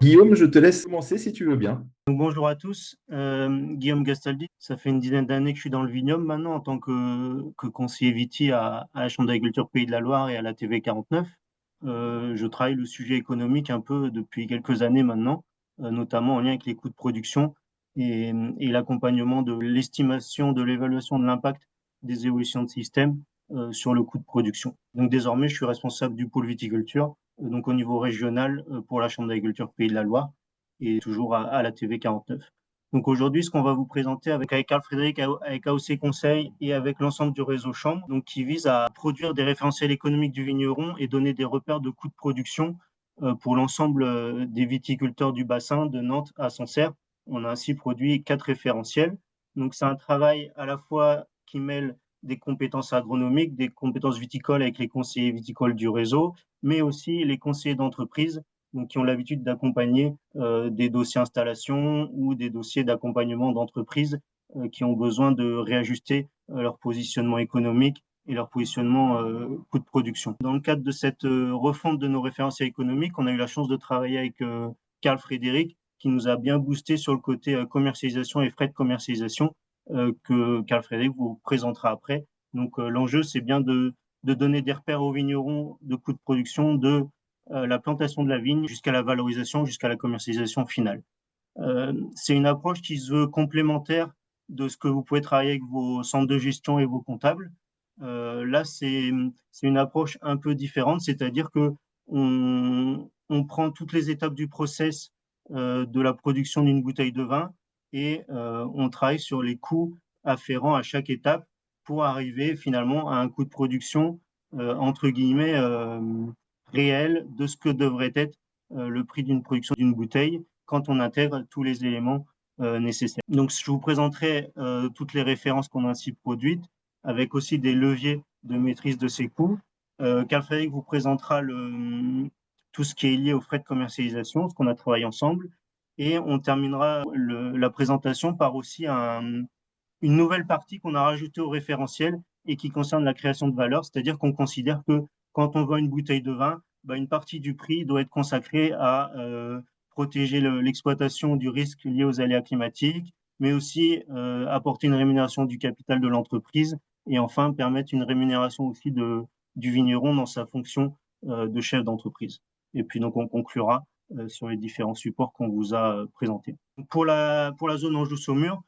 Guillaume, je te laisse commencer si tu veux bien. Donc, bonjour à tous, Guillaume Gastaldi, ça fait une dizaine d'années que je suis dans le vignoble maintenant en tant que conseiller Viti à la Chambre d'agriculture Pays de la Loire et à la TV 49. Je travaille le sujet économique un peu depuis quelques années maintenant, notamment en lien avec les coûts de production et l'accompagnement de l'estimation, de l'évaluation de l'impact des évolutions de système sur le coût de production. Donc désormais, je suis responsable du pôle viticulture, donc au niveau régional pour la Chambre d'agriculture Pays de la Loire et toujours à la TV 49. Donc aujourd'hui, ce qu'on va vous présenter avec Carl Frédéric, avec AOC Conseil et avec l'ensemble du réseau Chambre, donc qui vise à produire des référentiels économiques du vigneron et donner des repères de coûts de production pour l'ensemble des viticulteurs du bassin de Nantes à Sancerre. On a ainsi produit 4 référentiels. Donc c'est un travail à la fois qui mêle des compétences agronomiques, des compétences viticoles avec les conseillers viticoles du réseau, mais aussi les conseillers d'entreprise donc qui ont l'habitude d'accompagner des dossiers installation ou des dossiers d'accompagnement d'entreprises qui ont besoin de réajuster leur positionnement économique et leur positionnement coût de production. Dans le cadre de cette refonte de nos référentiels économiques, on a eu la chance de travailler avec Carl Frédéric, qui nous a bien boosté sur le côté commercialisation et frais de commercialisation que Carl Frédéric vous présentera après. Donc l'enjeu, c'est bien de donner des repères aux vignerons de coûts de production, de la plantation de la vigne jusqu'à la valorisation, jusqu'à la commercialisation finale. C'est une approche qui se veut complémentaire de ce que vous pouvez travailler avec vos centres de gestion et vos comptables. Là, c'est une approche un peu différente, c'est-à-dire que on prend toutes les étapes du process de la production d'une bouteille de vin et on travaille sur les coûts afférents à chaque étape pour arriver finalement à un coût de production entre guillemets réel de ce que devrait être le prix d'une production d'une bouteille quand on intègre tous les éléments nécessaires. Donc, je vous présenterai toutes les références qu'on a ainsi produites, avec aussi des leviers de maîtrise de ces coûts. Carl Frédéric vous présentera tout ce qui est lié aux frais de commercialisation, ce qu'on a travaillé ensemble, et on terminera la présentation par aussi une nouvelle partie qu'on a rajoutée au référentiel et qui concerne la création de valeur, c'est-à-dire qu'on considère que quand on vend une bouteille de vin, bah, une partie du prix doit être consacrée à protéger l'exploitation du risque lié aux aléas climatiques, mais aussi apporter une rémunération du capital de l'entreprise et enfin permettre une rémunération aussi du vigneron dans sa fonction de chef d'entreprise. Et puis donc on conclura sur les différents supports qu'on vous a présentés. Pour la zone Anjou-Saumur,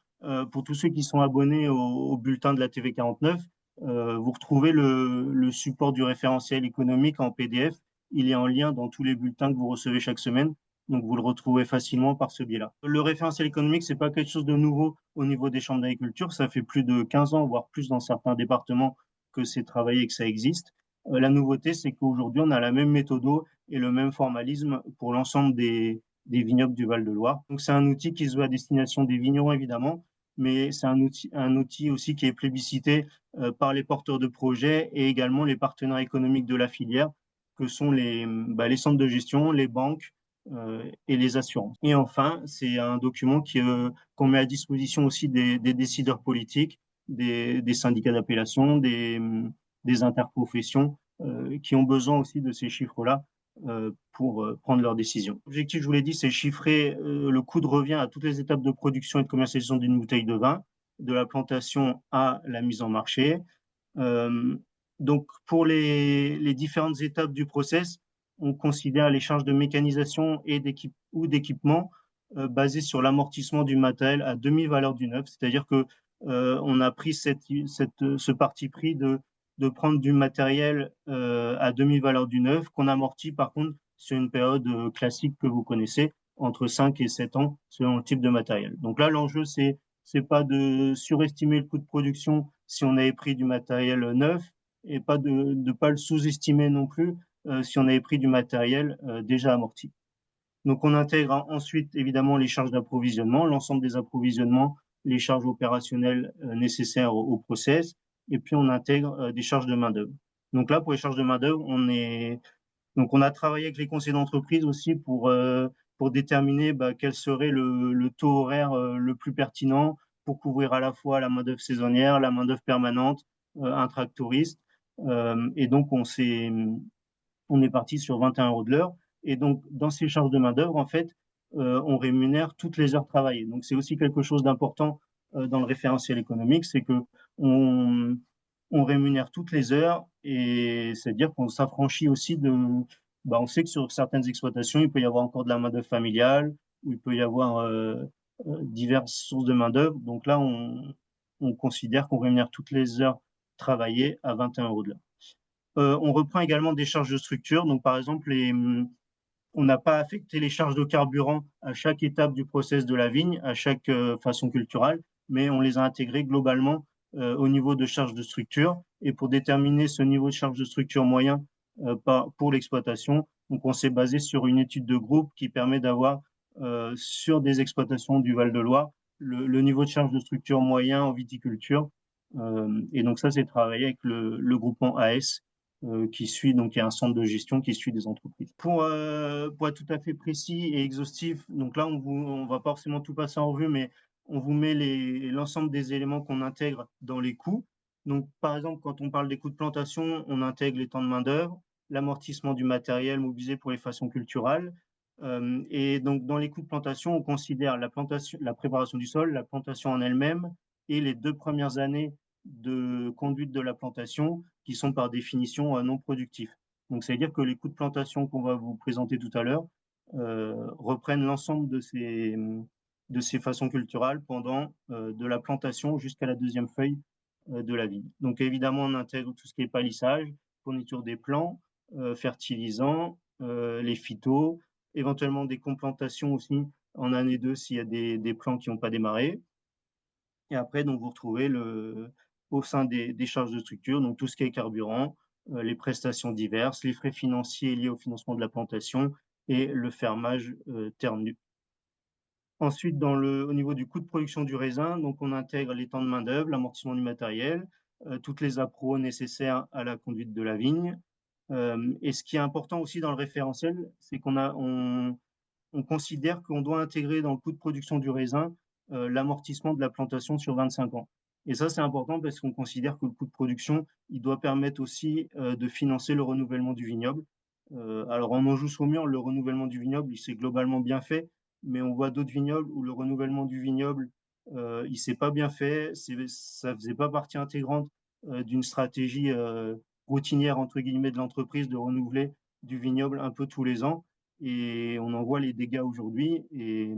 pour tous ceux qui sont abonnés au bulletin de la TV 49, vous retrouvez le support du référentiel économique en PDF. Il est en lien dans tous les bulletins que vous recevez chaque semaine. Donc, vous le retrouvez facilement par ce biais-là. Le référentiel économique, c'est pas quelque chose de nouveau au niveau des chambres d'agriculture. Ça fait plus de 15 ans, voire plus dans certains départements que c'est travaillé et que ça existe. La nouveauté, c'est qu'aujourd'hui, on a la même méthode et le même formalisme pour l'ensemble des vignobles du Val-de-Loire. Donc, c'est un outil qui se veut à destination des vignerons, évidemment, mais c'est un outil aussi qui est plébiscité par les porteurs de projets et également les partenaires économiques de la filière, que sont les centres de gestion, les banques et les assurances. Et enfin, c'est un document qu'on met à disposition aussi des décideurs politiques, des syndicats d'appellation, des interprofessions qui ont besoin aussi de ces chiffres-là pour prendre leurs décisions. L'objectif, je vous l'ai dit, c'est chiffrer le coût de revient à toutes les étapes de production et de commercialisation d'une bouteille de vin, de la plantation à la mise en marché. Euh, donc, pour les différentes étapes du process, on considère les charges de mécanisation et d'équipement basées sur l'amortissement du matériel à demi-valeur du neuf, c'est-à-dire que on a pris ce parti pris de prendre du matériel à demi-valeur du neuf, qu'on amortit par contre sur une période classique que vous connaissez, entre 5 et 7 ans, selon le type de matériel. Donc là, l'enjeu, c'est pas de surestimer le coût de production si on avait pris du matériel neuf et pas de ne pas le sous-estimer non plus si on avait pris du matériel déjà amorti. Donc on intègre ensuite évidemment les charges d'approvisionnement, l'ensemble des approvisionnements, les charges opérationnelles nécessaires au process, et puis on intègre des charges de main-d'œuvre. Donc là, pour les charges de main-d'œuvre, on a travaillé avec les conseils d'entreprise aussi pour déterminer quel serait le taux horaire le plus pertinent pour couvrir à la fois la main-d'œuvre saisonnière, la main-d'œuvre permanente, un tractoriste. Et donc, on est parti sur 21 € de l'heure. Et donc, dans ces charges de main-d'œuvre, en fait, on rémunère toutes les heures travaillées. Donc c'est aussi quelque chose d'important dans le référentiel économique, c'est que on, on rémunère toutes les heures et c'est-à-dire qu'on s'affranchit aussi de, bah, on sait que sur certaines exploitations, il peut y avoir encore de la main-d'œuvre familiale, ou il peut y avoir diverses sources de main-d'œuvre. Donc là, on considère qu'on rémunère toutes les heures travaillées à 21 euros de l'heure. On reprend également des charges de structure. Donc, par exemple, on n'a pas affecté les charges de carburant à chaque étape du process de la vigne, à chaque façon culturelle, mais on les a intégrées globalement au niveau de charges de structure. Et pour déterminer ce niveau de charge de structure moyen pour l'exploitation, donc on s'est basé sur une étude de groupe qui permet d'avoir sur des exploitations du Val-de-Loire le niveau de charge de structure moyen en viticulture. Et donc ça, c'est travaillé avec le groupement AS qui suit, donc il y a un centre de gestion qui suit des entreprises. Pour être tout à fait précis et exhaustif, donc là, on va pas forcément tout passer en revue, mais on vous met l'ensemble des éléments qu'on intègre dans les coûts. Donc, par exemple, quand on parle des coûts de plantation, on intègre les temps de main-d'œuvre, l'amortissement du matériel mobilisé pour les façons culturelles. Et donc, dans les coûts de plantation, on considère la plantation, la préparation du sol, la plantation en elle-même et les 2 premières années de conduite de la plantation qui sont par définition non productifs. Donc, ça veut dire que les coûts de plantation qu'on va vous présenter tout à l'heure reprennent l'ensemble de ces façons culturelles pendant de la plantation jusqu'à la deuxième feuille de la vigne. Donc, évidemment, on intègre tout ce qui est palissage, fourniture des plants, fertilisants, les phytos, éventuellement des complantations aussi en année 2 s'il y a des plants qui n'ont pas démarré. Et après, donc, vous retrouvez au sein des charges de structure, donc tout ce qui est carburant, les prestations diverses, les frais financiers liés au financement de la plantation et le fermage terme nu. Ensuite, au niveau du coût de production du raisin, donc on intègre les temps de main-d'œuvre, l'amortissement du matériel, toutes les appros nécessaires à la conduite de la vigne. Et ce qui est important aussi dans le référentiel, c'est on considère qu'on doit intégrer dans le coût de production du raisin l'amortissement de la plantation sur 25 ans. Et ça, c'est important parce qu'on considère que le coût de production, il doit permettre aussi de financer le renouvellement du vignoble. Alors en Anjou-Saumur, le renouvellement du vignoble, il s'est globalement bien fait, mais on voit d'autres vignobles où le renouvellement du vignoble, il s'est pas bien fait, ça faisait pas partie intégrante d'une stratégie routinière entre guillemets de l'entreprise de renouveler du vignoble un peu tous les ans et on en voit les dégâts aujourd'hui. Et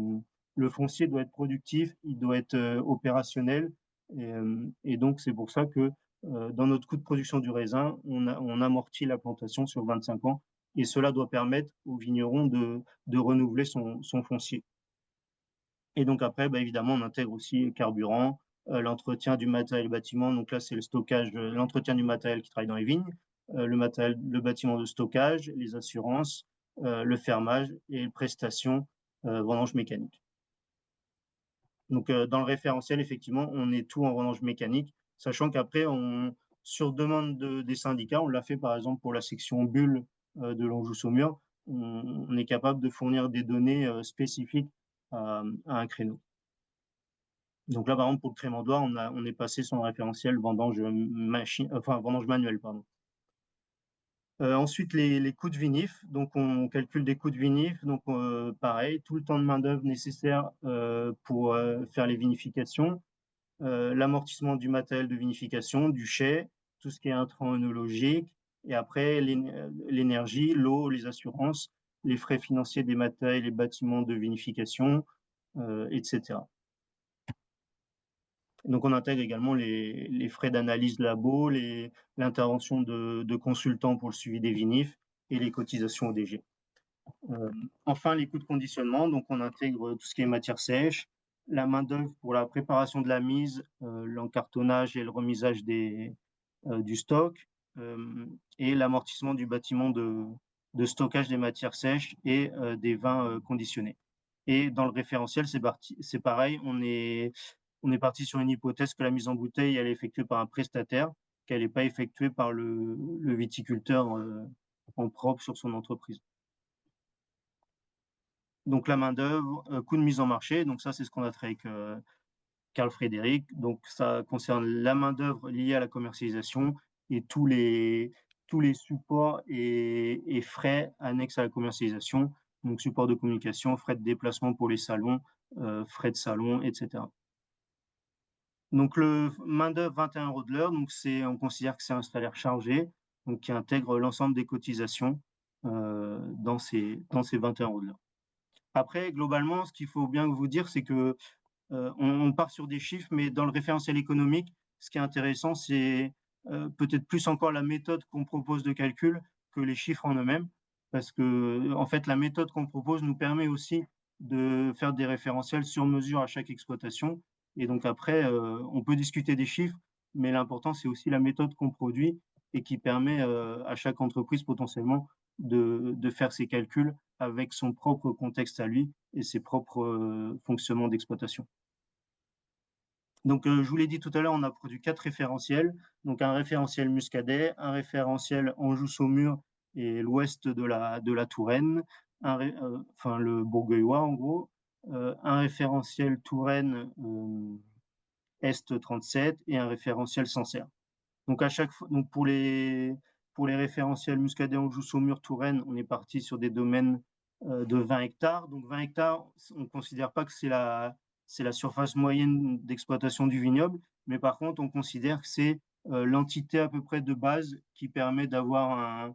le foncier doit être productif, il doit être opérationnel. Et donc, c'est pour ça que dans notre coût de production du raisin, on amortit la plantation sur 25 ans. Et cela doit permettre au vigneron de renouveler son foncier. Et donc après, bah, évidemment, on intègre aussi le carburant, l'entretien du matériel bâtiment. Donc là, c'est le stockage, l'entretien du matériel qui travaille dans les vignes, le bâtiment de stockage, les assurances, le fermage et les prestations vendange mécanique. Donc dans le référentiel, effectivement, on est tout en vendange mécanique, sachant qu'après, sur demande des syndicats, on l'a fait par exemple pour la section bulle de l'Anjou-Saumur, on est capable de fournir des données spécifiques à un créneau. Donc là, par exemple, pour le crémendoir, on est passé sur un référentiel vendange vendange manuelle, pardon. Ensuite, les coûts de vinif. Donc, on calcule des coûts de vinif. Donc, pareil, tout le temps de main-d'œuvre nécessaire pour faire les vinifications, l'amortissement du matériel de vinification, du chai, tout ce qui est intrant œnologique, et après l'énergie, l'eau, les assurances, les frais financiers des matériels et bâtiments de vinification, etc. Donc, on intègre également les frais d'analyse labo, l'intervention de consultants pour le suivi des vinifs et les cotisations au DG. Enfin, les coûts de conditionnement. Donc, on intègre tout ce qui est matière sèche, la main-d'œuvre pour la préparation de la mise, l'encartonnage et le remisage du stock, et l'amortissement du bâtiment de stockage des matières sèches et des vins conditionnés. Et dans le référentiel, c'est pareil, on est parti sur une hypothèse que la mise en bouteille, elle est effectuée par un prestataire, qu'elle n'est pas effectuée par le viticulteur en propre sur son entreprise. Donc la main-d'œuvre, coût de mise en marché, donc ça c'est ce qu'on a travaillé avec Carl Frédéric. Donc ça concerne la main-d'œuvre liée à la commercialisation et tous les supports et frais annexes à la commercialisation, donc support de communication, frais de déplacement pour les salons, frais de salon, etc. Donc le main-d'œuvre 21 euros de l'heure, donc on considère que c'est un salaire chargé, donc qui intègre l'ensemble des cotisations dans ces 21 euros de l'heure. Après, globalement, ce qu'il faut bien vous dire, c'est que on part sur des chiffres, mais dans le référentiel économique, ce qui est intéressant, c'est peut-être plus encore la méthode qu'on propose de calcul que les chiffres en eux-mêmes, parce que en fait, la méthode qu'on propose nous permet aussi de faire des référentiels sur mesure à chaque exploitation. Et donc après, on peut discuter des chiffres, mais l'important, c'est aussi la méthode qu'on produit et qui permet à chaque entreprise potentiellement de faire ses calculs avec son propre contexte à lui et ses propres fonctionnements d'exploitation. Donc, je vous l'ai dit tout à l'heure, on a produit 4 référentiels. Donc, un référentiel Muscadet, un référentiel Anjou-Saumur et l'ouest de la Touraine, enfin le Bourgueillois en gros, un référentiel Touraine Est 37 et un référentiel Sancerre. Donc, à chaque fois, donc pour les référentiels Muscadet, Anjou, Saumur, Touraine, on est parti sur des domaines de 20 hectares. Donc 20 hectares, on ne considère pas que c'est la surface moyenne d'exploitation du vignoble, mais par contre, on considère que c'est l'entité à peu près de base qui permet d'avoir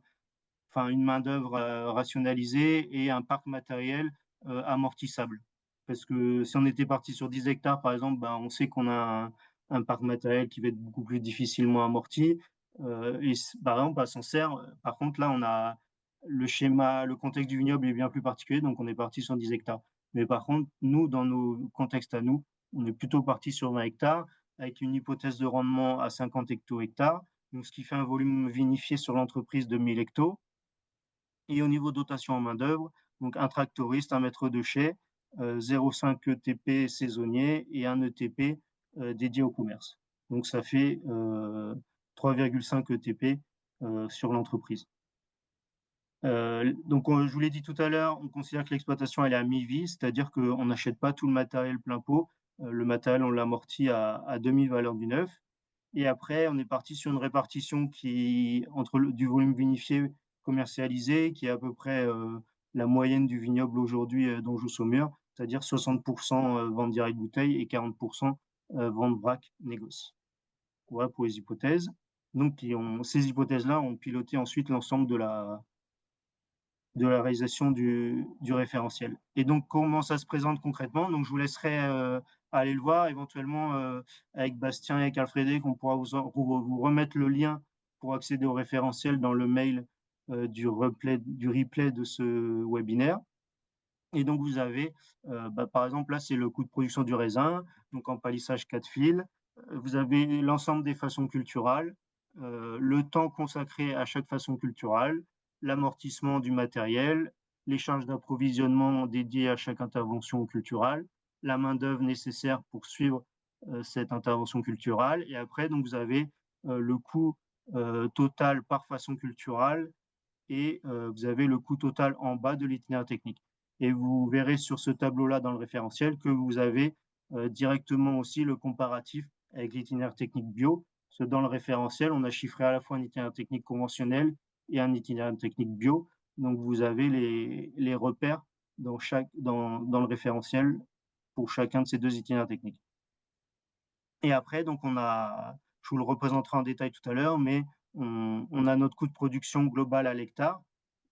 une main-d'œuvre rationalisée et un parc matériel amortissable. Parce que si on était parti sur 10 hectares, par exemple, ben, on sait qu'on a un parc matériel qui va être beaucoup plus difficilement amorti. Par exemple, à Sancerre, par contre, là, on a le schéma, le contexte du vignoble est bien plus particulier, donc on est parti sur 10 hectares. Mais par contre, nous, dans nos contextes à nous, on est plutôt parti sur 20 hectares avec une hypothèse de rendement à 50 hecto-hectares, donc ce qui fait un volume vinifié sur l'entreprise de 1000 hectos. Et au niveau dotation en main-d'œuvre, donc un tractoriste, un maître de chai, 0,5 ETP saisonnier et un ETP dédié au commerce. Donc ça fait 3,5 ETP sur l'entreprise. Donc je vous l'ai dit tout à l'heure, on considère que l'exploitation elle est à mi-vie, c'est-à-dire qu'on n'achète pas tout le matériel plein pot. Le matériel, on l'amortit à demi-valeur du neuf. Et après, on est parti sur une répartition qui entre du volume vinifié commercialisé, qui est à peu près la moyenne du vignoble aujourd'hui d'Anjou-Saumur, c'est-à-dire 60% vente directe bouteille et 40% vente vrac négoce. Voilà pour les hypothèses. Donc, ces hypothèses-là ont piloté ensuite l'ensemble de la réalisation du référentiel. Et donc, comment ça se présente concrètement? Donc, je vous laisserai aller le voir, éventuellement avec Bastien et avec Alfredé, qu'on pourra vous remettre le lien pour accéder au référentiel dans le mail du replay de ce webinaire. Et donc, vous avez, par exemple, là, c'est le coût de production du raisin, donc en palissage 4 fils. Vous avez l'ensemble des façons culturales, le temps consacré à chaque façon culturale, l'amortissement du matériel, les charges d'approvisionnement dédiées à chaque intervention culturelle, la main-d'œuvre nécessaire pour suivre cette intervention culturelle. Et après, donc, vous avez le coût total par façon culturelle et vous avez le coût total en bas de l'itinéraire technique. Et vous verrez sur ce tableau-là dans le référentiel que vous avez directement aussi le comparatif avec l'itinéraire technique bio. Parce que dans le référentiel, on a chiffré à la fois un itinéraire technique conventionnel et un itinéraire technique bio. Donc vous avez les repères dans le référentiel pour chacun de ces deux itinéraires techniques. Et après, donc je vous le représenterai en détail tout à l'heure, mais on a notre coût de production global à l'hectare.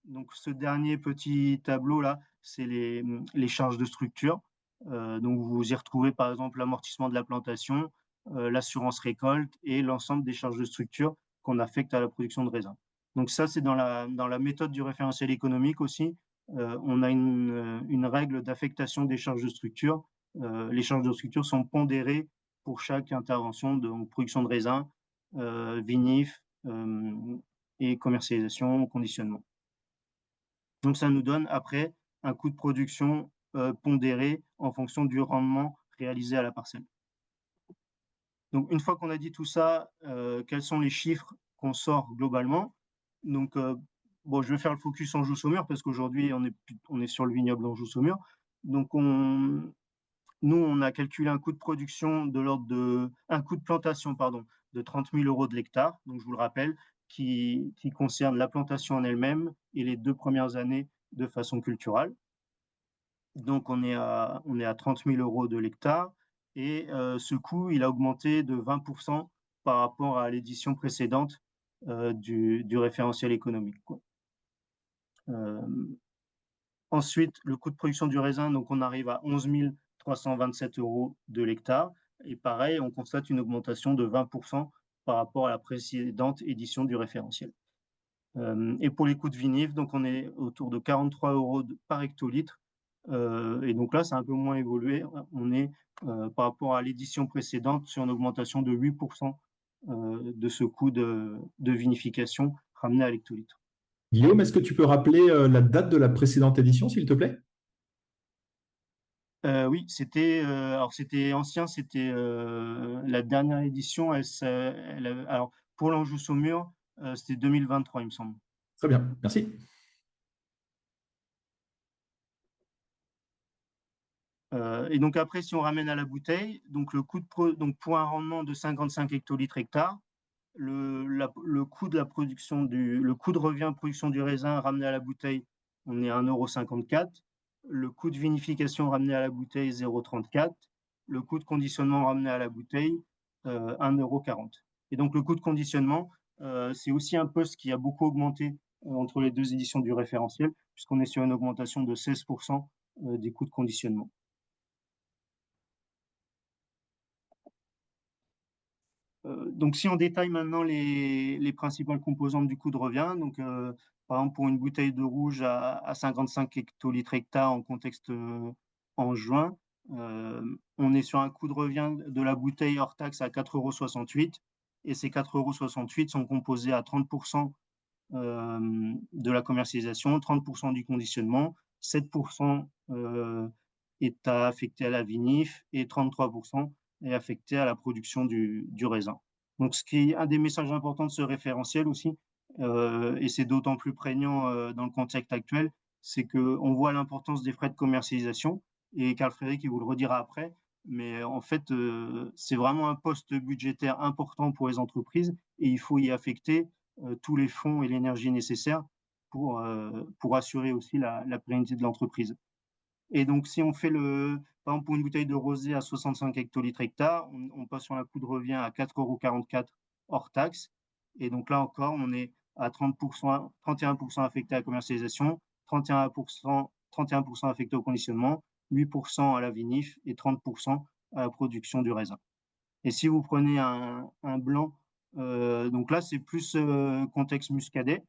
Donc ce dernier petit tableau-là, c'est les charges de structure. Donc vous y retrouvez par exemple l'amortissement de la plantation, l'assurance récolte et l'ensemble des charges de structure qu'on affecte à la production de raisin. Donc ça, c'est dans la méthode du référentiel économique aussi. On a une règle d'affectation des charges de structure. Les charges de structure sont pondérées pour chaque intervention de production de raisin, vinif et commercialisation, conditionnement. Donc ça nous donne après un coût de production pondéré en fonction du rendement réalisé à la parcelle. Donc une fois qu'on a dit tout ça, quels sont les chiffres qu'on sort globalement? Donc bon, je vais faire le focus Anjou-Saumur parce qu'aujourd'hui on est sur le vignoble Anjou-Saumur. Donc nous, on a calculé un coût de production un coût de plantation, pardon, de 30 000 euros de l'hectare. Donc, je vous le rappelle, qui concerne la plantation en elle-même et les 2 premières années de façon culturelle. Donc on est à 30 000 euros de l'hectare et ce coût, il a augmenté de 20% par rapport à l'édition précédente du référentiel économique, quoi. Euh, Ensuite, le coût de production du raisin, donc on arrive à 11 327 euros de l'hectare. Et pareil, on constate une augmentation de 20% par rapport à la précédente édition du référentiel. Et pour les coûts de vinif, donc on est autour de 43 euros par hectolitre. Et donc là, c'est un peu moins évolué. On est par rapport à l'édition précédente sur une augmentation de 8% de ce coût de vinification ramené à l'hectolitre. Guillaume, est-ce que tu peux rappeler la date de la précédente édition, s'il te plaît? Oui, alors c'était ancien, c'était la dernière édition. Alors pour l'Anjou Saumur, c'était 2023, il me semble. Très bien, merci. Et donc après, si on ramène à la bouteille, donc donc pour un rendement de 55 hectolitres hectare, le coût de la production le coût de revient production du raisin ramené à la bouteille, on est à 1,54 €. Le coût de vinification ramené à la bouteille, 0,34 €. Le coût de conditionnement ramené à la bouteille, 1,40 €. Et donc le coût de conditionnement, c'est aussi un poste qui a beaucoup augmenté entre les deux éditions du référentiel, puisqu'on est sur une augmentation de 16% des coûts de conditionnement. Donc, si on détaille maintenant les principales composantes du coût de revient, donc par exemple pour une bouteille de rouge à 55 hectolitres hectare en contexte en juin, on est sur un coût de revient de la bouteille hors taxe à 4,68 € et ces 4,68 € sont composés à 30% de la commercialisation, 30% du conditionnement, 7% est affecté à la vinif et 33% est affecté à la production du raisin. Donc, ce qui est un des messages importants de ce référentiel aussi, et c'est d'autant plus prégnant dans le contexte actuel, c'est qu'on voit l'importance des frais de commercialisation, et Carl Frédéric, il vous le redira après, mais en fait, c'est vraiment un poste budgétaire important pour les entreprises, et il faut y affecter tous les fonds et l'énergie nécessaires pour assurer aussi la pérennité de l'entreprise. Et donc, si on fait par exemple, pour une bouteille de rosé à 65 hectolitres hectare, on passe sur un coût de revient à 4,44 € hors taxe. Et donc là encore, on est à 30%, 31% affecté à la commercialisation, 31% affecté au conditionnement, 8% à la vinif et 30% à la production du raisin. Et si vous prenez un blanc, donc là, c'est plus contexte muscadet.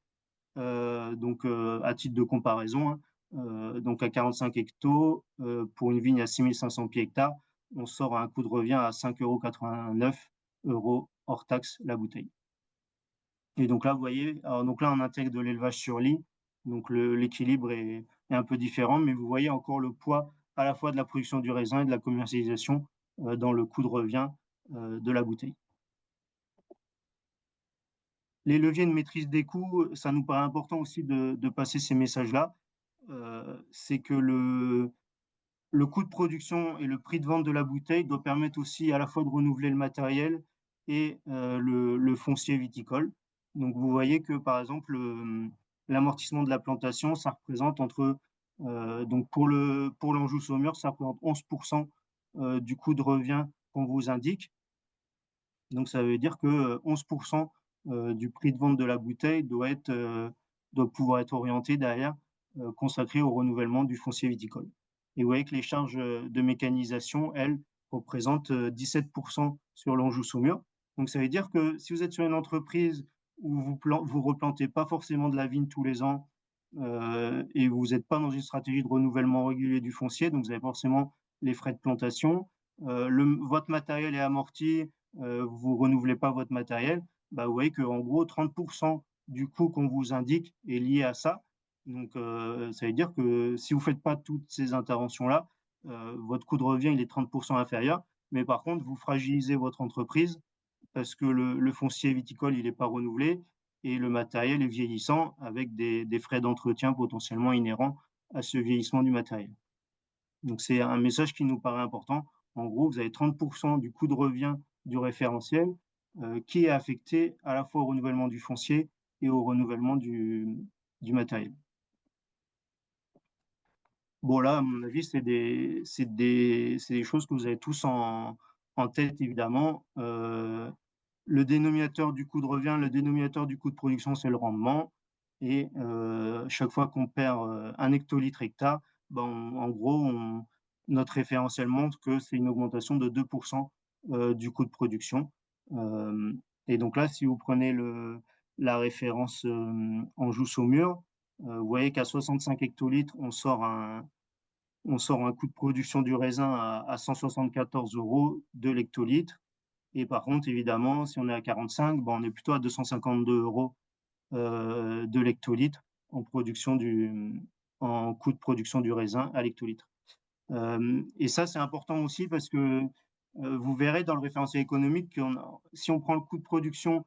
Donc, à titre de comparaison, hein, donc à 45 hectos, pour une vigne à 6500 pieds hectares, on sort à un coût de revient à 5,89 € hors taxe la bouteille. Et donc là, vous voyez, alors donc là, on intègre de l'élevage sur lit, donc l'équilibre est un peu différent, mais vous voyez encore le poids à la fois de la production du raisin et de la commercialisation dans le coût de revient de la bouteille. Les leviers de maîtrise des coûts, ça nous paraît important aussi de passer ces messages-là. C'est que le coût de production et le prix de vente de la bouteille doit permettre aussi à la fois de renouveler le matériel et le foncier viticole. Donc vous voyez que par exemple l'amortissement de la plantation, ça représente donc pour l'Anjou Saumur, ça représente 11% du coût de revient qu'on vous indique. Donc ça veut dire que 11% du prix de vente de la bouteille doit pouvoir être orienté derrière, consacré au renouvellement du foncier viticole. Et vous voyez que les charges de mécanisation, elles, représentent 17% sur l'Anjou Saumur. Donc ça veut dire que si vous êtes sur une entreprise où vous replantez pas forcément de la vigne tous les ans et vous n'êtes pas dans une stratégie de renouvellement régulier du foncier, donc vous avez forcément les frais de plantation, votre matériel est amorti, vous renouvelez pas votre matériel, bah, vous voyez qu'en gros, 30% du coût qu'on vous indique est lié à ça. Donc, ça veut dire que si vous faites pas toutes ces interventions-là, votre coût de revient, il est 30% inférieur. Mais par contre, vous fragilisez votre entreprise parce que le foncier viticole, il n'est pas renouvelé et le matériel est vieillissant avec des frais d'entretien potentiellement inhérents à ce vieillissement du matériel. Donc, c'est un message qui nous paraît important. En gros, vous avez 30% du coût de revient du référentiel qui est affecté à la fois au renouvellement du foncier et au renouvellement du matériel. Bon, là, à mon avis, c'est des choses que vous avez tous en tête, évidemment. Le dénominateur du coût de revient, le dénominateur du coût de production, c'est le rendement. Et chaque fois qu'on perd 1 hectolitre hectare, ben, en gros, notre référentiel montre que c'est une augmentation de 2% du coût de production. Euh, et donc là, si vous prenez la référence Anjou Saumur, vous voyez qu'à 65 hectolitres, on sort un coût de production du raisin à 174 euros de l'hectolitre. Et par contre, évidemment, si on est à 45, ben, on est plutôt à 252 euros de l'hectolitre en coût de production du raisin à l'hectolitre. Et ça, c'est important aussi parce que vous verrez dans le référentiel économique que si on prend le coût de production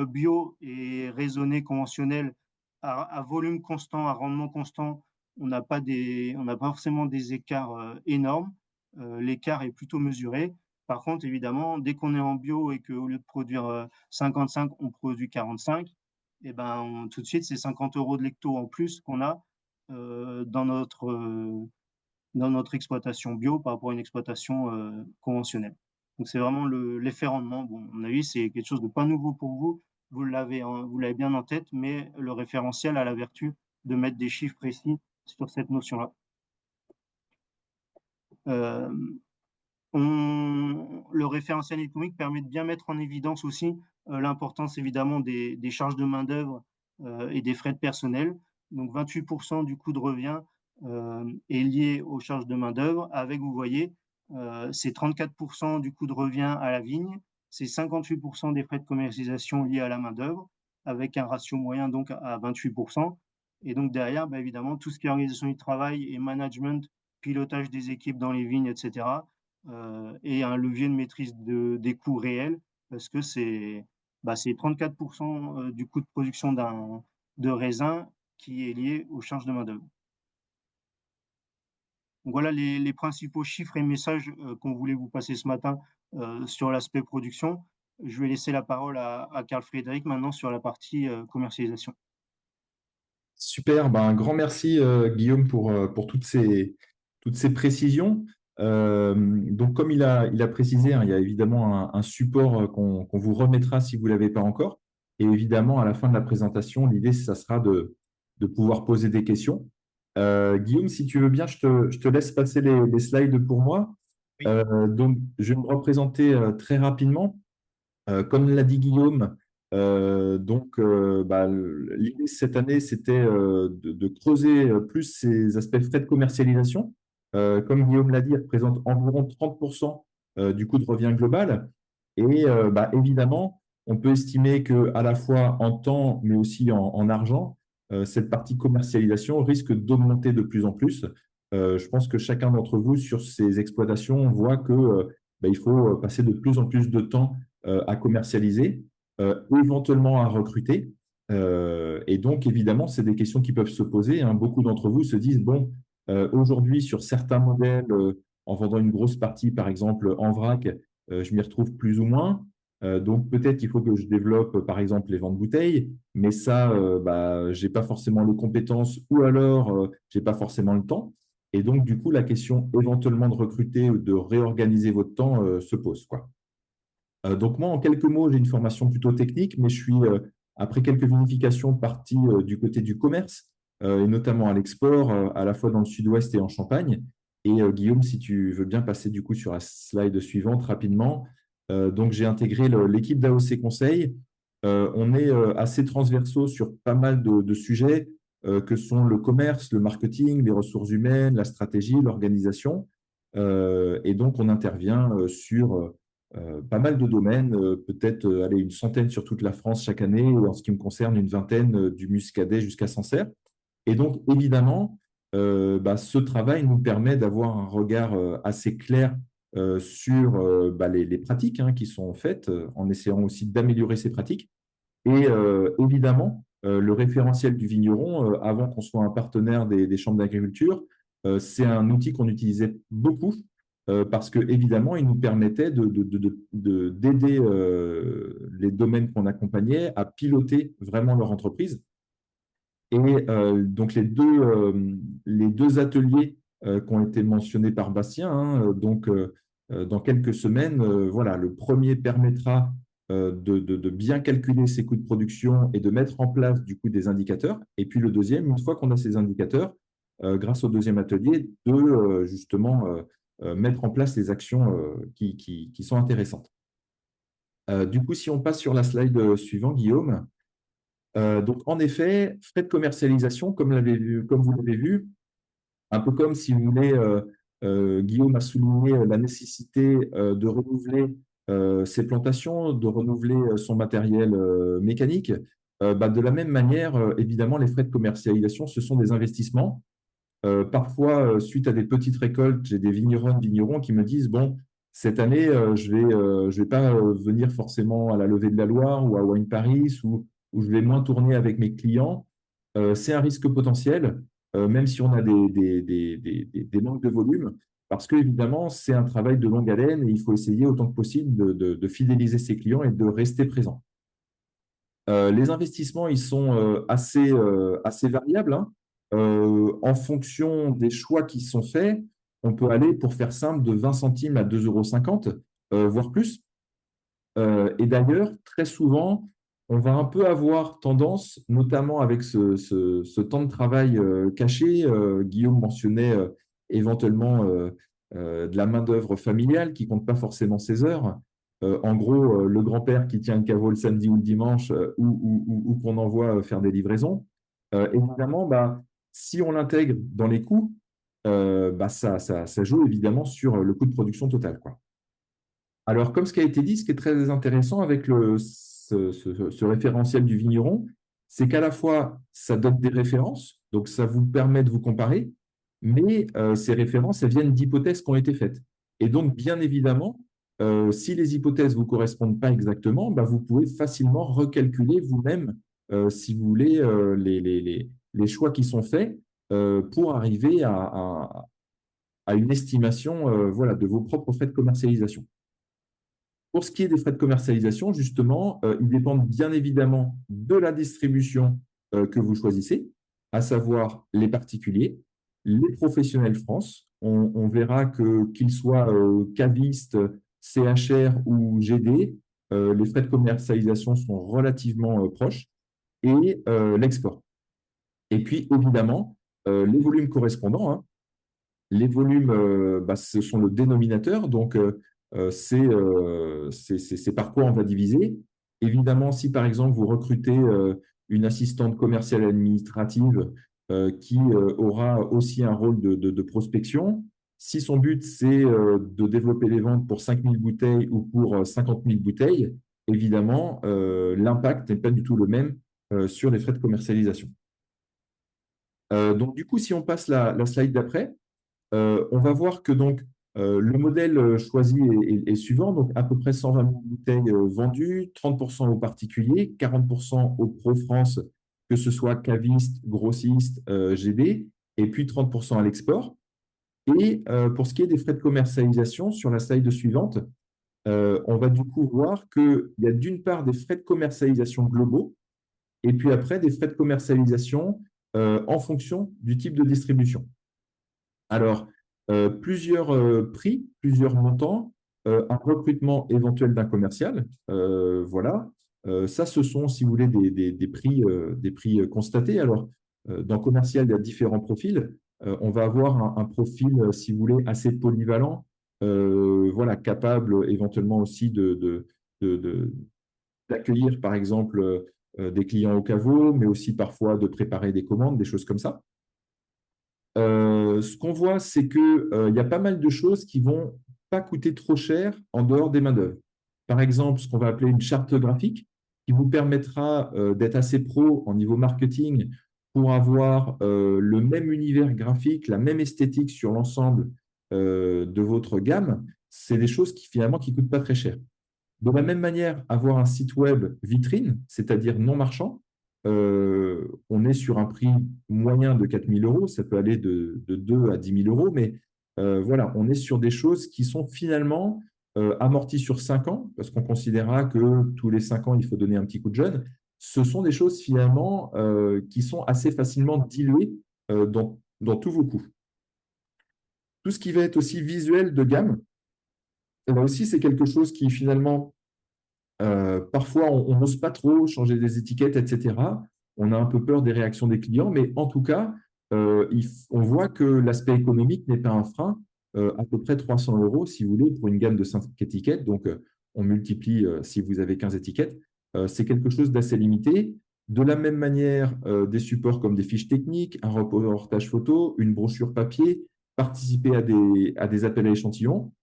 bio et raisonné conventionnel à volume constant, à rendement constant, on n'a pas forcément des écarts énormes. L'écart est plutôt mesuré. Par contre, évidemment, dès qu'on est en bio et qu'au lieu de produire 55, on produit 45, et ben, tout de suite, c'est 50 euros de l'hecto en plus qu'on a dans notre exploitation bio par rapport à une exploitation conventionnelle. Donc c'est vraiment l'effet rendement. Bon, à mon avis, c'est quelque chose de pas nouveau pour vous. Vous l'avez bien en tête, mais le référentiel a la vertu de mettre des chiffres précis sur cette notion-là. Euh, le référentiel économique permet de bien mettre en évidence aussi l'importance évidemment des charges de main-d'œuvre et des frais de personnel. Donc 28% du coût de revient est lié aux charges de main-d'œuvre, avec, vous voyez, c'est 34% du coût de revient à la vigne, c'est 58% des frais de commercialisation liés à la main-d'œuvre, avec un ratio moyen donc à 28%. Et donc derrière, bah, évidemment, tout ce qui est organisation du travail et management, pilotage des équipes dans les vignes, etc., et un levier de maîtrise des coûts réels, parce que c'est 34% du coût de production de raisin qui est lié aux charges de main-d'œuvre. Donc voilà les principaux chiffres et messages qu'on voulait vous passer ce matin sur l'aspect production. Je vais laisser la parole à Carl Frédéric maintenant sur la partie commercialisation. Super, ben, un grand merci Guillaume pour toutes ces précisions. Donc comme il a précisé, hein, il y a évidemment un support qu'on vous remettra si vous ne l'avez pas encore. Et évidemment, à la fin de la présentation, l'idée, ça sera de pouvoir poser des questions. Guillaume, si tu veux bien, je te laisse passer les slides pour moi. Oui. Donc, je vais me représenter très rapidement. Comme l'a dit Guillaume, l'idée cette année, c'était de creuser plus ces aspects frais de commercialisation. Comme Guillaume l'a dit, ils représentent environ 30% du coût de revient global. Et évidemment, on peut estimer qu'à la fois en temps, mais aussi en argent, cette partie commercialisation risque d'augmenter de plus en plus. Je pense que chacun d'entre vous, sur ces exploitations, voit que, il faut passer de plus en plus de temps à commercialiser, éventuellement à recruter. Et donc, évidemment, c'est des questions qui peuvent se poser, hein. Beaucoup d'entre vous se disent, bon, aujourd'hui, sur certains modèles, en vendant une grosse partie, par exemple, en vrac, je m'y retrouve plus ou moins. Donc, peut-être qu'il faut que je développe, par exemple, les ventes bouteilles, mais ça, je n'ai pas forcément les compétences ou alors je n'ai pas forcément le temps. Et donc, du coup, la question éventuellement de recruter ou de réorganiser votre temps se pose, quoi. Donc moi, en quelques mots, j'ai une formation plutôt technique, mais je suis, après quelques vérifications, parti du côté du commerce, et notamment à l'export, à la fois dans le sud-ouest et en Champagne. Et Guillaume, si tu veux bien passer du coup sur la slide suivante rapidement. Donc j'ai intégré l'équipe d'AOC Conseil. On est assez transversaux sur pas mal de sujets que sont le commerce, le marketing, les ressources humaines, la stratégie, l'organisation. Et donc on intervient sur pas mal de domaines, peut-être allez, une centaine sur toute la France chaque année, ou en ce qui me concerne, une vingtaine du Muscadet jusqu'à Sancerre. Et donc, évidemment, ce travail nous permet d'avoir un regard assez clair sur les pratiques hein, qui sont faites, en essayant aussi d'améliorer ces pratiques. Et évidemment, le référentiel du vigneron, avant qu'on soit un partenaire des chambres d'agriculture, c'est un outil qu'on utilisait beaucoup parce que évidemment, il nous permettait d'aider les domaines qu'on accompagnait à piloter vraiment leur entreprise. Et donc, les deux ateliers qui ont été mentionnés par Bastien, hein. Donc, dans quelques semaines, voilà, le premier permettra de bien calculer ses coûts de production et de mettre en place du coup des indicateurs. Et puis le deuxième, une fois qu'on a ces indicateurs, grâce au deuxième atelier, de justement mettre en place les actions qui sont intéressantes. Du coup, si on passe sur la slide suivante, Guillaume, donc en effet, frais de commercialisation, comme vous l'avez vu, un peu comme si vous voulez, Guillaume a souligné la nécessité de renouveler ses plantations, de renouveler son matériel mécanique. Bah, de la même manière, évidemment, les frais de commercialisation, ce sont des investissements. Parfois, suite à des petites récoltes, j'ai des vignerons qui me disent, bon, cette année, je vais pas venir forcément à la Levée de la Loire ou à Wine Paris ou je vais moins tourner avec mes clients. C'est un risque potentiel, même si on a des manques de volume, parce que évidemment, c'est un travail de longue haleine et il faut essayer autant que possible de fidéliser ses clients et de rester présent. Les investissements, ils sont assez variables, hein. En fonction des choix qui sont faits, on peut aller, pour faire simple, de 20 centimes à 2,50 €, voire plus. Et d'ailleurs, très souvent, on va un peu avoir tendance, notamment avec ce temps de travail caché, Guillaume mentionnait éventuellement de la main-d'œuvre familiale qui ne compte pas forcément ses heures. En gros, le grand-père qui tient le caveau le samedi ou le dimanche ou qu'on envoie faire des livraisons. Évidemment, bah, si on l'intègre dans les coûts, bah, ça joue évidemment sur le coût de production total, quoi. Alors, comme ce qui a été dit, ce qui est très intéressant avec ce référentiel du vigneron, c'est qu'à la fois, ça donne des références, donc ça vous permet de vous comparer, mais ces références, elles viennent d'hypothèses qui ont été faites. Et donc, bien évidemment, si les hypothèses ne vous correspondent pas exactement, bah, vous pouvez facilement recalculer vous-même, si vous voulez, les choix qui sont faits pour arriver à une estimation voilà, de vos propres frais de commercialisation. Pour ce qui est des frais de commercialisation, justement, ils dépendent bien évidemment de la distribution que vous choisissez, à savoir les particuliers, les professionnels France. On verra qu'ils soient cavistes, CHR ou GD, les frais de commercialisation sont relativement proches, et l'export. Et puis, évidemment, les volumes correspondants, hein. Les volumes, bah, ce sont le dénominateur, donc c'est par quoi on va diviser. Évidemment, si par exemple vous recrutez une assistante commerciale administrative qui aura aussi un rôle de prospection, si son but c'est de développer les ventes pour 5 000 bouteilles ou pour 50 000 bouteilles, évidemment, l'impact n'est pas du tout le même sur les frais de commercialisation. Donc, du coup, si on passe la slide d'après, on va voir que donc, le modèle choisi est suivant, donc à peu près 120 000 bouteilles vendues, 30% aux particuliers, 40% aux Pro-France, que ce soit caviste, grossiste, GD, et puis 30% à l'export. Et pour ce qui est des frais de commercialisation, sur la slide suivante, on va du coup voir qu'il y a d'une part des frais de commercialisation globaux, et puis après des frais de commercialisation en fonction du type de distribution. Alors, plusieurs prix, plusieurs montants, un recrutement éventuel d'un commercial, voilà. Ça, ce sont, si vous voulez, des prix constatés. Alors, dans commercial, il y a différents profils. On va avoir un profil, si vous voulez, assez polyvalent, voilà, capable éventuellement aussi d'accueillir, par exemple, des clients au caveau, mais aussi parfois de préparer des commandes, des choses comme ça. Ce qu'on voit, c'est qu'il y a pas mal de choses qui ne vont pas coûter trop cher en dehors des main-d'œuvre. Par exemple, ce qu'on va appeler une charte graphique qui vous permettra d'être assez pro en niveau marketing pour avoir le même univers graphique, la même esthétique sur l'ensemble de votre gamme. C'est des choses qui finalement qui ne coûtent pas très cher. De la même manière, avoir un site web vitrine, c'est-à-dire non marchand, on est sur un prix moyen de 4 000 €, ça peut aller de 2 à 10 000 €, mais voilà, on est sur des choses qui sont finalement amorties sur 5 ans, parce qu'on considérera que tous les 5 ans, il faut donner un petit coup de jeune. Ce sont des choses finalement qui sont assez facilement diluées dans tous vos coûts. Tout ce qui va être aussi visuel de gamme, là aussi, c'est quelque chose qui finalement, parfois, on n'ose pas trop changer des étiquettes, etc. On a un peu peur des réactions des clients, mais en tout cas, on voit que l'aspect économique n'est pas un frein. À peu près 300 euros, si vous voulez, pour une gamme de 5 étiquettes. Donc, on multiplie si vous avez 15 étiquettes. C'est quelque chose d'assez limité. De la même manière, des supports comme des fiches techniques, un reportage photo, une brochure papier, participer à des appels à échantillons.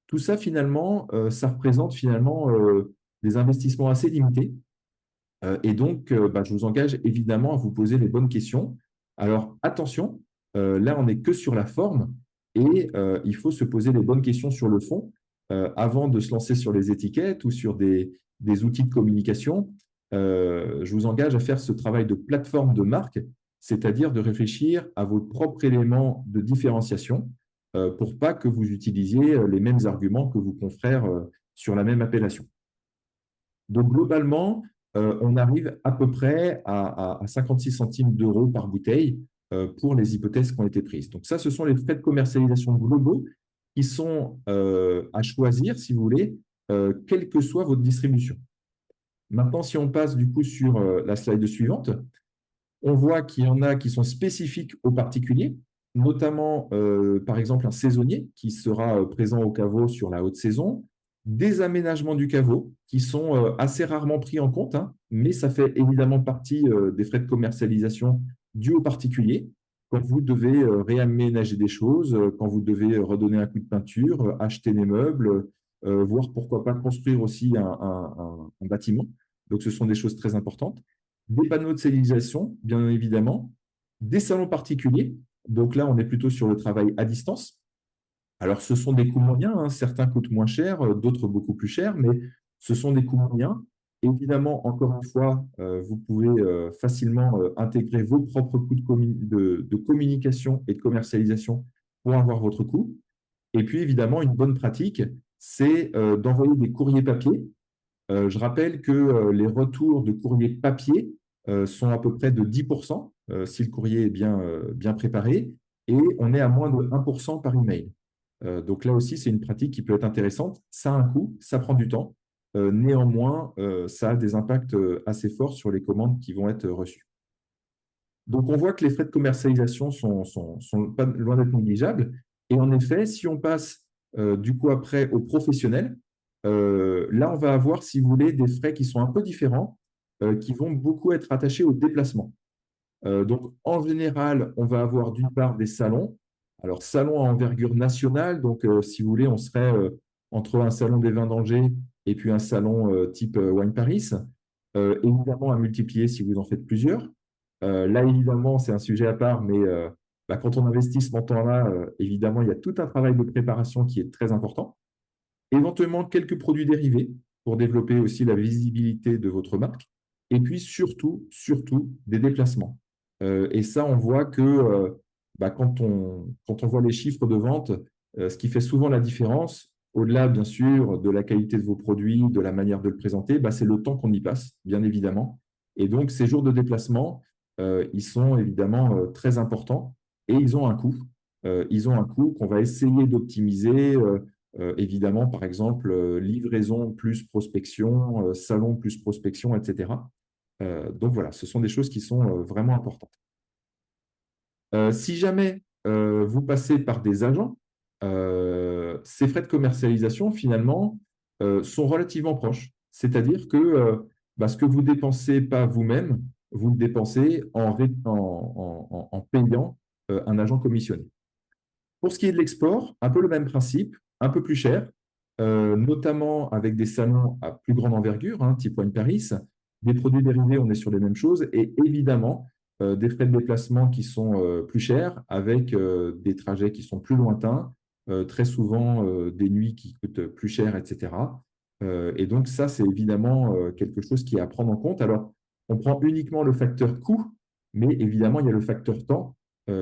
Tout ça, finalement, ça représente finalement des investissements assez limités. Et donc, bah, je vous engage évidemment à vous poser les bonnes questions. Alors, attention, là, on n'est que sur la forme et il faut se poser les bonnes questions sur le fond avant de se lancer sur les étiquettes ou sur des outils de communication. Je vous engage à faire ce travail de plateforme de marque, c'est-à-dire de réfléchir à vos propres éléments de différenciation pour pas que vous utilisiez les mêmes arguments que vos confrères sur la même appellation. Donc, globalement, on arrive à peu près à 56 centimes d'euros par bouteille pour les hypothèses qui ont été prises. Donc, ça, ce sont les frais de commercialisation globaux qui sont à choisir, si vous voulez, quelle que soit votre distribution. Maintenant, si on passe du coup sur la slide suivante, on voit qu'il y en a qui sont spécifiques aux particuliers, notamment, par exemple, un saisonnier qui sera présent au caveau sur la haute saison, des aménagements du caveau qui sont assez rarement pris en compte, hein, mais ça fait évidemment partie des frais de commercialisation dus aux particuliers. Quand vous devez réaménager des choses, quand vous devez redonner un coup de peinture, acheter des meubles, voire pourquoi pas construire aussi un bâtiment. Donc, ce sont des choses très importantes. Des panneaux de signalisation, bien évidemment, des salons particuliers. Donc là, on est plutôt sur le travail à distance. Alors, ce sont des coûts moyens, hein. Certains coûtent moins cher, d'autres beaucoup plus cher, mais ce sont des coûts moyens. Évidemment, encore une fois, vous pouvez facilement intégrer vos propres coûts de communication et de commercialisation pour avoir votre coût. Et puis, évidemment, une bonne pratique, c'est d'envoyer des courriers papier. Je rappelle que les retours de courrier papier sont à peu près de 10% si le courrier est bien préparé, et on est à moins de 1% par email. Donc là aussi, c'est une pratique qui peut être intéressante. Ça a un coût, ça prend du temps. Néanmoins, ça a des impacts assez forts sur les commandes qui vont être reçues. Donc, on voit que les frais de commercialisation sont pas loin d'être négligeables. Et en effet, si on passe du coup après aux professionnels, là, on va avoir, si vous voulez, des frais qui sont un peu différents, qui vont beaucoup être attachés au déplacement. Donc, en général, on va avoir d'une part des salons. Alors, salons à envergure nationale, donc si vous voulez, on serait entre un salon des vins d'Angers et puis un salon type Wine Paris. Évidemment, à multiplier si vous en faites plusieurs. Là, évidemment, c'est un sujet à part, mais bah, quand on investit ce montant-là, évidemment, il y a tout un travail de préparation qui est très important. Éventuellement, quelques produits dérivés pour développer aussi la visibilité de votre marque. Et puis, surtout, des déplacements. Et ça, on voit que bah, quand on voit les chiffres de vente, ce qui fait souvent la différence, au-delà, bien sûr, de la qualité de vos produits, de la manière de le présenter, bah, c'est le temps qu'on y passe, bien évidemment. Et donc, ces jours de déplacement, ils sont évidemment très importants et ils ont un coût. Ils ont un coût qu'on va essayer d'optimiser. Évidemment, par exemple, livraison plus prospection, salon plus prospection, etc. Donc voilà, ce sont des choses qui sont vraiment importantes. Si jamais vous passez par des agents, ces frais de commercialisation, finalement, sont relativement proches. C'est-à-dire que bah, ce que vous ne dépensez pas vous-même, vous le dépensez en payant un agent commissionné. Pour ce qui est de l'export, un peu le même principe, un peu plus cher, notamment avec des salons à plus grande envergure, hein, type Wine Paris. Des produits dérivés, on est sur les mêmes choses. Et évidemment, des frais de déplacement qui sont plus chers, avec des trajets qui sont plus lointains, très souvent des nuits qui coûtent plus cher, etc. Et donc, ça, c'est évidemment quelque chose qui est à prendre en compte. Alors, on prend uniquement le facteur coût, mais évidemment, il y a le facteur temps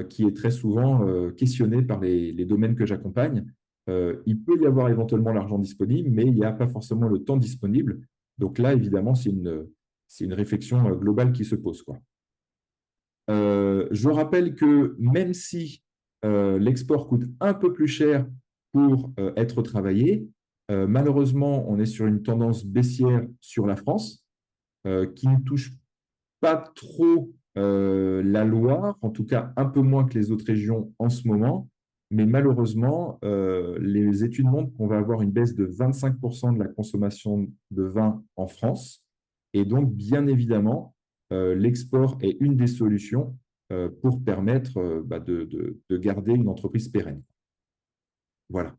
qui est très souvent questionné par les domaines que j'accompagne. Il peut y avoir éventuellement l'argent disponible, mais il n'y a pas forcément le temps disponible. Donc là, évidemment, c'est une réflexion globale qui se pose, quoi. Je rappelle que même si l'export coûte un peu plus cher pour être travaillé. Malheureusement, on est sur une tendance baissière sur la France qui ne touche pas trop la Loire, en tout cas un peu moins que les autres régions en ce moment. Mais malheureusement, les études montrent qu'on va avoir une baisse de 25% de la consommation de vin en France. Et donc, bien évidemment, l'export est une des solutions pour permettre de garder une entreprise pérenne. Voilà.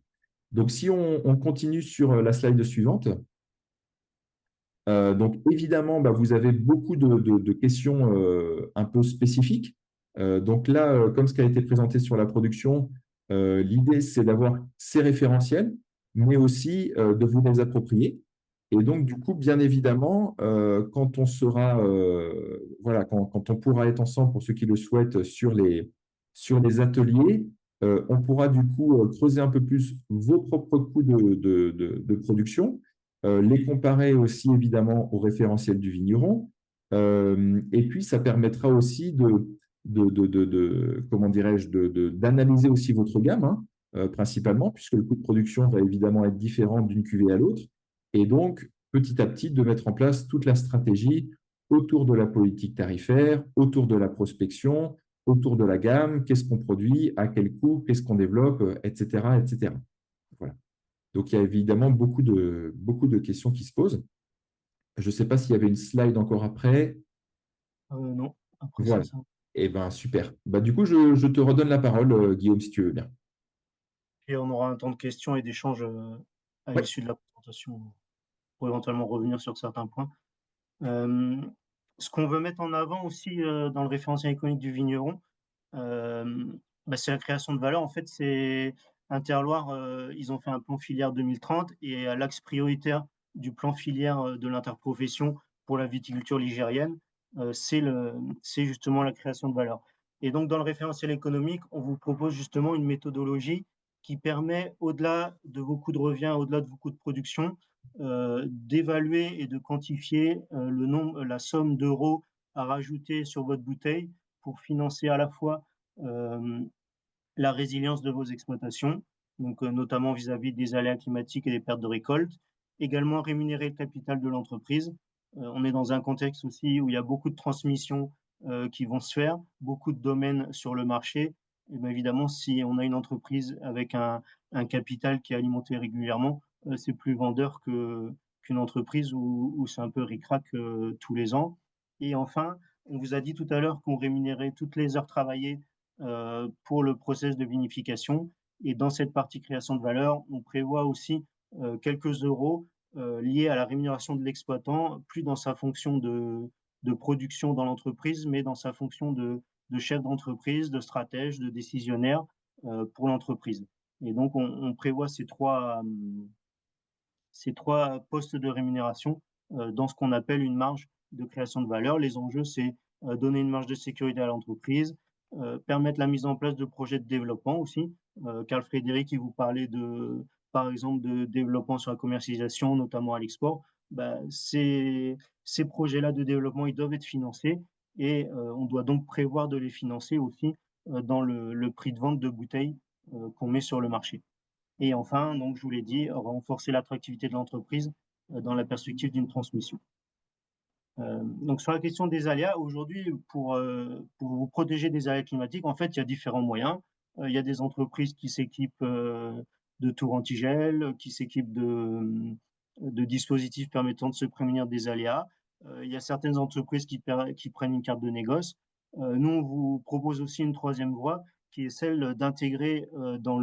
Donc, si on continue sur la slide suivante, donc, évidemment, vous avez beaucoup de questions un peu spécifiques. Donc là, comme ce qui a été présenté sur la production, l'idée, c'est d'avoir ces référentiels, mais aussi de vous les approprier. Et donc, du coup, bien évidemment, quand on sera, voilà, quand on pourra être ensemble, pour ceux qui le souhaitent, sur les ateliers, on pourra du coup creuser un peu plus vos propres coûts de production, les comparer aussi évidemment au référentiel du vigneron. Et puis, ça permettra aussi comment dirais-je, d'analyser aussi votre gamme, hein, principalement, puisque le coût de production va évidemment être différent d'une cuvée à l'autre. Et donc, petit à petit, de mettre en place toute la stratégie autour de la politique tarifaire, autour de la prospection, autour de la gamme, qu'est-ce qu'on produit, à quel coût, qu'est-ce qu'on développe, etc., etc. Voilà. Donc, il y a évidemment beaucoup de questions qui se posent. Je ne sais pas s'il y avait une slide encore après. Non, après c'est Voilà. ça. Eh bien, super. Du coup, je te redonne la parole, Guillaume, si tu veux bien. Et on aura un temps de questions et d'échanges à Oui, l'issue de la présentation pour éventuellement revenir sur certains points. Euh, Ce qu'on veut mettre en avant aussi dans le référentiel économique du vigneron, euh, c'est la création de valeur. En fait, c'est Interloire, ils ont fait un plan filière 2030 et l'axe prioritaire du plan filière de l'interprofession pour la viticulture ligérienne, c'est justement la création de valeur. Et donc, dans le référentiel économique, on vous propose justement une méthodologie qui permet, au-delà de vos coûts de revient, au-delà de vos coûts de production, d'évaluer et de quantifier le nombre, la somme d'euros à rajouter sur votre bouteille pour financer à la fois euh, la résilience de vos exploitations, donc notamment vis-à-vis des aléas climatiques et des pertes de récolte, également rémunérer le capital de l'entreprise. On est dans un contexte aussi où il y a beaucoup de transmissions qui vont se faire, beaucoup de domaines sur le marché. Et bien évidemment, si on a une entreprise avec un capital qui est alimenté régulièrement, c'est plus vendeur qu'une entreprise où c'est un peu ric-rac tous les ans. Et enfin, on vous a dit tout à l'heure qu'on rémunérait toutes les heures travaillées pour le process de vinification. Et dans cette partie création de valeur, on prévoit aussi quelques euros liés à la rémunération de l'exploitant, plus dans sa fonction de production dans l'entreprise, mais dans sa fonction de chef d'entreprise, de stratège, de décisionnaire pour l'entreprise. Et donc, on prévoit ces trois postes de rémunération dans ce qu'on appelle une marge de création de valeur. Les enjeux, c'est donner une marge de sécurité à l'entreprise, permettre la mise en place de projets de développement aussi. Carl Frédéric, qui vous parlait par exemple, de développement sur la commercialisation, notamment à l'export. Ces projets-là de développement, ils doivent être financés et on doit donc prévoir de les financer aussi dans le prix de vente de bouteilles qu'on met sur le marché. Et enfin, donc, je vous l'ai dit, renforcer l'attractivité de l'entreprise dans la perspective d'une transmission. Donc, sur la question des aléas, aujourd'hui, pour vous protéger des aléas climatiques, en fait, il y a différents moyens. Il y a des entreprises qui s'équipent de tours antigel, qui s'équipent de dispositifs permettant de se prémunir des aléas. Il y a certaines entreprises qui prennent une carte de négoce. Nous, on vous propose aussi une troisième voie qui est celle d'intégrer dans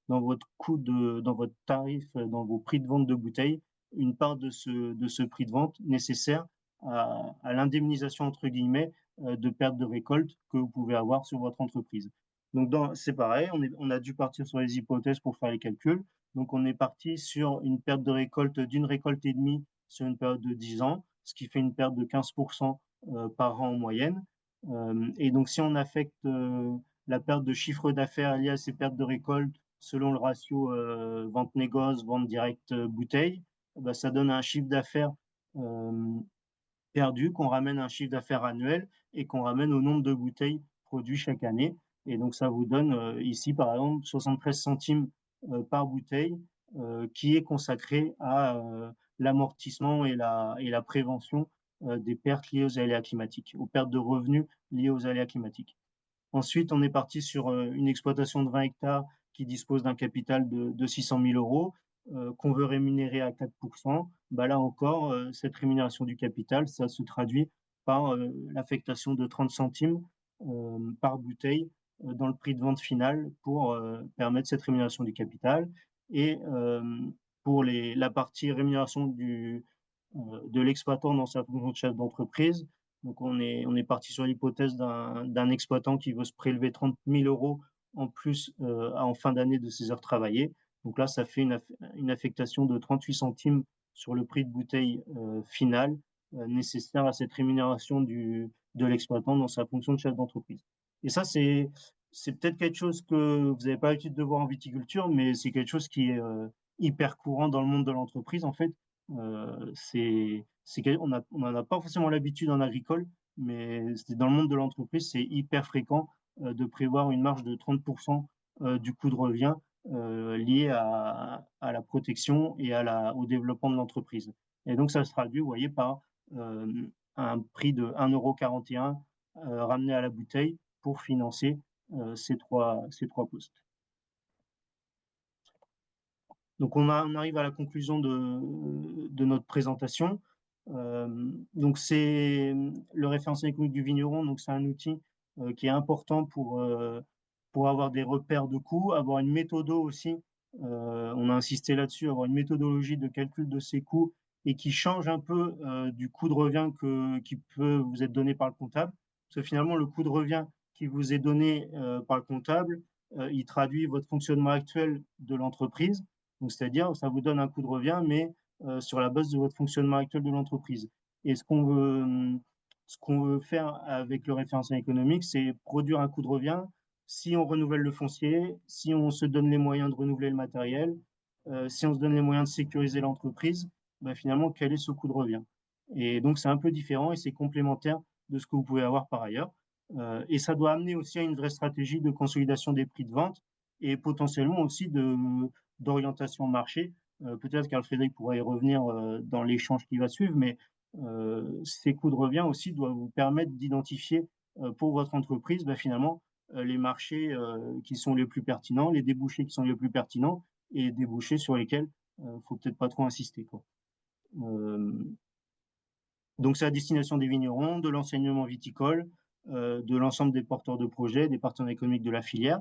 votre dans votre tarif, dans vos prix de vente de bouteilles, une part de ce prix de vente nécessaire à l'indemnisation, entre guillemets, de perte de récolte que vous pouvez avoir sur votre entreprise. Donc, c'est pareil, on a dû partir sur les hypothèses pour faire les calculs. Donc, on est parti sur une perte de récolte d'une récolte et demie sur une période de 10 ans, ce qui fait une perte de 15% par an en moyenne. Et donc, si on affecte la perte de chiffre d'affaires liée à ces pertes de récolte selon le ratio vente négoce, vente directe bouteille, ça donne un chiffre d'affaires euh, perdu, qu'on ramène à un chiffre d'affaires annuel et qu'on ramène au nombre de bouteilles produites chaque année. Et donc, ça vous donne ici, par exemple, 73 centimes par bouteille qui est consacré à l'amortissement et la prévention des pertes liées aux aléas climatiques, aux pertes de revenus liées aux aléas climatiques. Ensuite, on est parti sur une exploitation de 20 hectares qui dispose d'un capital de 600 000 euros, qu'on veut rémunérer à 4%. Bah là encore, cette rémunération du capital, ça se traduit par l'affectation de 30 centimes par bouteille dans le prix de vente final pour permettre cette rémunération du capital. Et pour la partie rémunération de l'exploitant dans sa fonction de chef d'entreprise, donc on est parti sur l'hypothèse d'un exploitant qui veut se prélever 30 000 euros en plus en fin d'année de ses heures travaillées. Donc là, ça fait une affectation de 38 centimes sur le prix de bouteille final nécessaire à cette rémunération de l'exploitant dans sa fonction de chef d'entreprise. Et ça, c'est peut-être quelque chose que vous n'avez pas l'habitude de voir en viticulture, mais c'est quelque chose qui est hyper courant dans le monde de l'entreprise. En fait, on n'en a pas forcément l'habitude en agricole, mais dans le monde de l'entreprise, c'est hyper fréquent de prévoir une marge de 30% du coût de revient lié à la protection et au développement de l'entreprise. Et donc, ça se traduit, vous voyez, par un prix de 1,41 € ramené à la bouteille pour financer ces trois postes. Donc on arrive à la conclusion de notre présentation. Donc c'est le référentiel économique du vigneron. Donc c'est un outil qui est important pour avoir des repères de coûts, avoir une méthode aussi. On a insisté là-dessus, avoir une méthodologie de calcul de ces coûts et qui change un peu du coût de revient qui peut vous être donné par le comptable. Parce que finalement, le coût de revient qui vous est donné par le comptable, il traduit votre fonctionnement actuel de l'entreprise. Donc, c'est-à-dire, ça vous donne un coût de revient, mais sur la base de votre fonctionnement actuel de l'entreprise. Et ce qu'on veut faire avec le référentiel économique, c'est produire un coût de revient si on renouvelle le foncier, si on se donne les moyens de renouveler le matériel, si on se donne les moyens de sécuriser l'entreprise, ben finalement, quel est ce coût de revient? Et donc, c'est un peu différent et c'est complémentaire de ce que vous pouvez avoir par ailleurs. Et ça doit amener aussi à une vraie stratégie de consolidation des prix de vente et potentiellement aussi d'orientation marché. Peut-être qu'Alfrédéric pourra y revenir dans l'échange qui va suivre, mais ces coûts de revient aussi doivent vous permettre d'identifier pour votre entreprise finalement les marchés qui sont les plus pertinents, les débouchés qui sont les plus pertinents et les débouchés sur lesquels il ne faut peut-être pas trop insister, quoi. Donc c'est à destination des vignerons, de l'enseignement viticole, de l'ensemble des porteurs de projets, des partenaires économiques de la filière.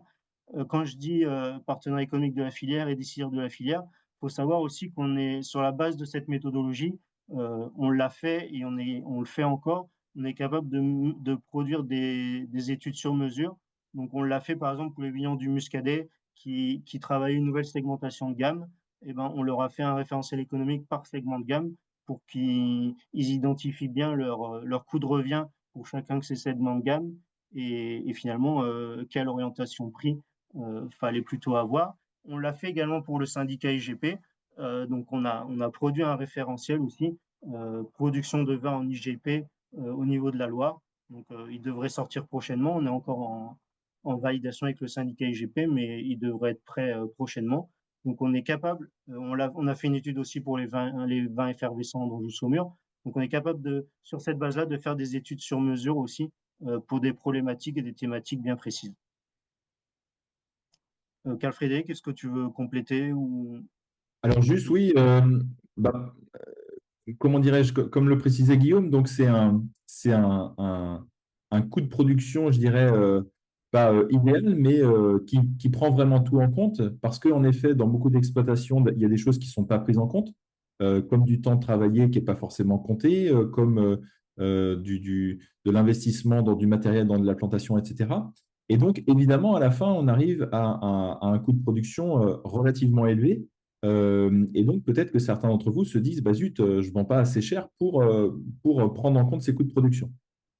Quand je dis partenaires économiques de la filière et décideurs de la filière, il faut savoir aussi qu'on est sur la base de cette méthodologie, on l'a fait et on le fait encore, on est capable de produire des études sur mesure. Donc on l'a fait par exemple pour les vignerons du Muscadet qui travaillent une nouvelle segmentation de gamme. Et ben, on leur a fait un référentiel économique par segment de gamme pour qu'ils identifient bien leur coût de revient pour chacun de ces segments de gamme et finalement quelle orientation prix fallait plutôt avoir. On l'a fait également pour le syndicat IGP. Donc on a produit un référentiel aussi, production de vin en IGP au niveau de la Loire. Donc il devrait sortir prochainement. On est encore en validation avec le syndicat IGP, mais il devrait être prêt prochainement. Donc on est capable, on a fait une étude aussi pour les vins effervescents dont je Saumur. Donc on est capable sur cette base-là de faire des études sur mesure aussi pour des problématiques et des thématiques bien précises. Carl Frédéric, est-ce que tu veux compléter ou... Alors juste, oui, bah, comment dirais-je, comme le précisait Guillaume, donc c'est un coût de production, je dirais, pas idéal, mais qui prend vraiment tout en compte, parce qu'en effet, dans beaucoup d'exploitations, il y a des choses qui ne sont pas prises en compte, comme du temps travaillé qui n'est pas forcément compté, comme de l'investissement dans du matériel, dans de la plantation, etc. Et donc, évidemment, à la fin, on arrive à un coût de production relativement élevé. Et donc, peut-être que certains d'entre vous se disent, bah zut, je ne vends pas assez cher pour prendre en compte ces coûts de production.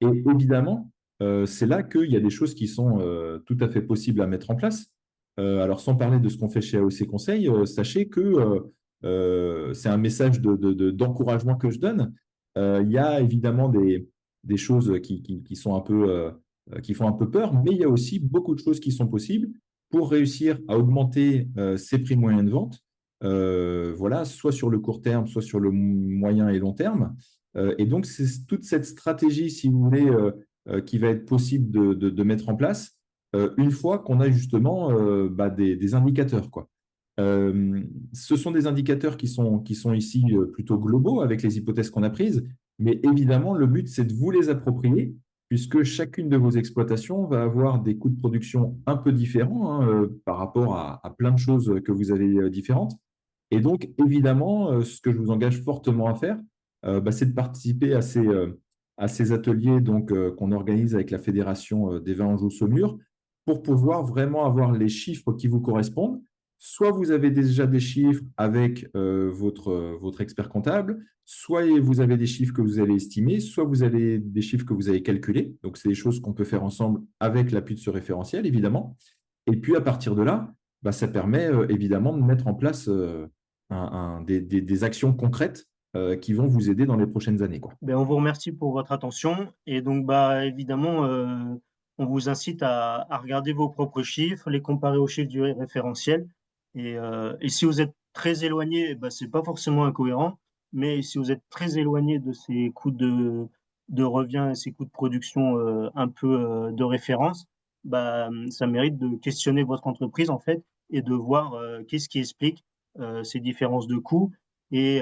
Et évidemment, c'est là qu'il y a des choses qui sont tout à fait possibles à mettre en place. Alors, sans parler de ce qu'on fait chez AOC Conseil, sachez que c'est un message d'encouragement que je donne. Il y a évidemment des choses qui sont un peu qui font un peu peur, mais il y a aussi beaucoup de choses qui sont possibles pour réussir à augmenter ses prix moyens de vente, voilà, soit sur le court terme, soit sur le moyen et long terme. Et donc, c'est toute cette stratégie, si vous voulez, qui va être possible de mettre en place une fois qu'on a justement des indicateurs, quoi. Euh, Ce sont des indicateurs qui sont ici plutôt globaux avec les hypothèses qu'on a prises, mais évidemment, le but, c'est de vous les approprier, puisque chacune de vos exploitations va avoir des coûts de production un peu différents hein, par rapport à plein de choses que vous avez différentes. Et donc, évidemment, ce que je vous engage fortement à faire, c'est de participer à ces ateliers donc, qu'on organise avec la Fédération des vins Anjou-Saumur pour pouvoir vraiment avoir les chiffres qui vous correspondent. Soit vous avez déjà des chiffres avec votre expert comptable, soit vous avez des chiffres que vous allez estimer, soit vous avez des chiffres que vous avez calculés. Donc, c'est des choses qu'on peut faire ensemble avec l'appui de ce référentiel, évidemment. Et puis, à partir de là, ça permet évidemment de mettre en place des actions concrètes qui vont vous aider dans les prochaines années, quoi. Ben, on vous remercie pour votre attention et donc évidemment on vous incite à regarder vos propres chiffres, les comparer aux chiffres du référentiel et si vous êtes très éloigné, c'est pas forcément incohérent, mais si vous êtes très éloigné de ces coûts de revient et ces coûts de production un peu de référence, ça mérite de questionner votre entreprise en fait et de voir qu'est-ce qui explique ces différences de coûts et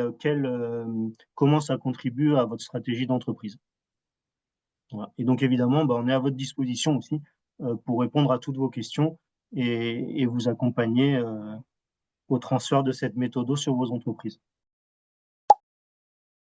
comment ça contribue à votre stratégie d'entreprise. Voilà. Et donc évidemment, on est à votre disposition aussi pour répondre à toutes vos questions et vous accompagner au transfert de cette méthode sur vos entreprises.